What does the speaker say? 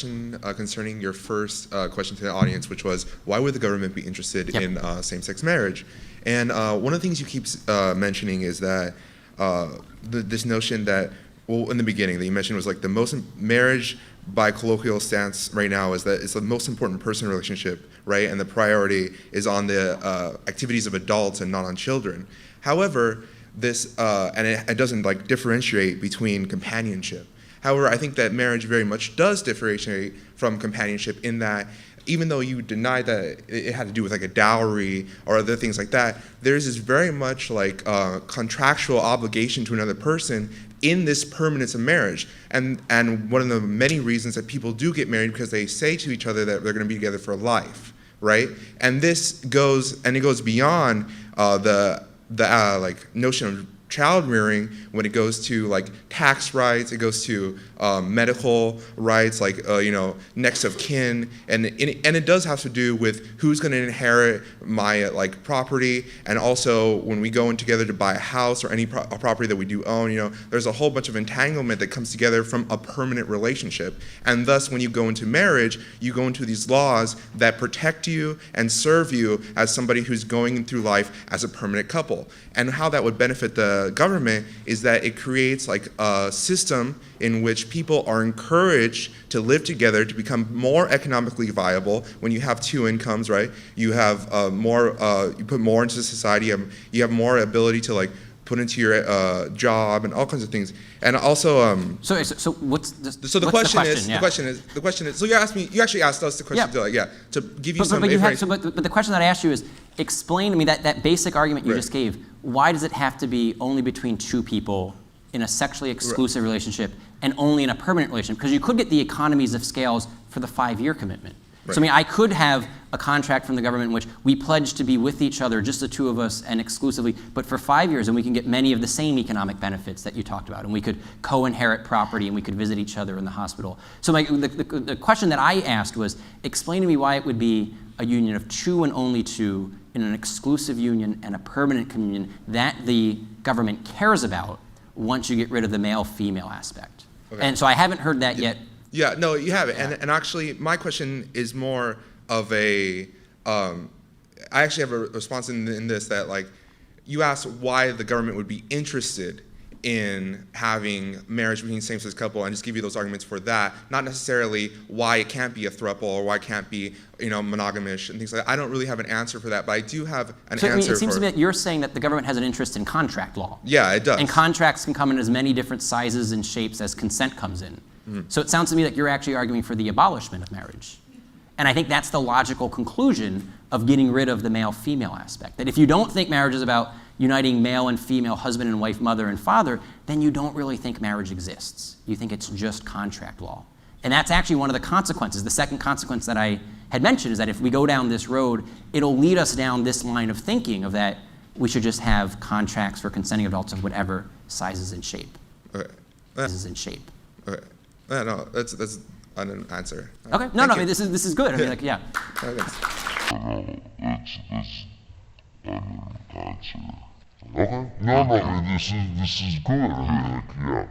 Concerning your first question to the audience, which was, why would the government be interested in same-sex marriage? And one of the things you keep mentioning is that this notion that, well, in the beginning that you mentioned was like the most marriage by colloquial stance right now is that it's the most important person relationship, right? And the priority is on the activities of adults and not on children. However, this and it doesn't like differentiate between companionship. However, I think that marriage very much does differentiate from companionship in that even though you deny that it had to do with like a dowry or other things like that, there's this very much like contractual obligation to another person in this permanence of marriage. And one of the many reasons that people do get married because they say to each other that they're going to be together for life, right? And this goes beyond the like notion of child rearing when it goes to like tax rights, it goes to medical rights, like next of kin, and it does have to do with who's going to inherit my like property, and also when we go in together to buy a house or any property that we do own, there's a whole bunch of entanglement that comes together from a permanent relationship, and thus when you go into marriage, you go into these laws that protect you and serve you as somebody who's going through life as a permanent couple. And how that would benefit the government is that it creates like a system in which people are encouraged to live together to become more economically viable. When you have two incomes, right? You have you put more into society. You have more ability to like put into your job and all kinds of things. And also, so what's the, so the question is, the question is. So you actually asked us the question to give you some information. But the question that I asked you is, explain to me that basic argument you just gave. Why does it have to be only between two people in a sexually exclusive relationship and only in a permanent relationship? Because you could get the economies of scales for the 5-year commitment. Right. So I mean, I could have a contract from the government in which we pledge to be with each other, just the two of us and exclusively, but for 5 years, and we can get many of the same economic benefits that you talked about, and we could co-inherit property, and we could visit each other in the hospital. So the question that I asked was, explain to me why it would be a union of two and only two in an exclusive union and a permanent communion that the government cares about once you get rid of the male-female aspect. Okay. And so I haven't heard that yet. Yeah, no, you haven't. Yeah. And actually, my question is more of a, I actually have a response in this that like, you asked why the government would be interested in having marriage between same-sex couple, and just give you those arguments for that, not necessarily why it can't be a throuple or why it can't be, monogamish and things like that. I don't really have an answer for that, but I do have an answer. It seems to me that you're saying that the government has an interest in contract law. Yeah, it does. And contracts can come in as many different sizes and shapes as consent comes in. Mm-hmm. So it sounds to me like you're actually arguing for the abolishment of marriage. And I think that's the logical conclusion of getting rid of the male-female aspect. That if you don't think marriage is about uniting male and female, husband and wife, mother and father, then you don't really think marriage exists. You think it's just contract law. And that's actually one of the consequences. The second consequence that I had mentioned is that if we go down this road, it'll lead us down this line of thinking of that we should just have contracts for consenting adults of whatever sizes and shape. Okay. Sizes and shape. Okay. No, that's an answer. Okay. No, I mean, this is good. I mean, like, yeah. Okay. No, this is good. I mean, like, yeah.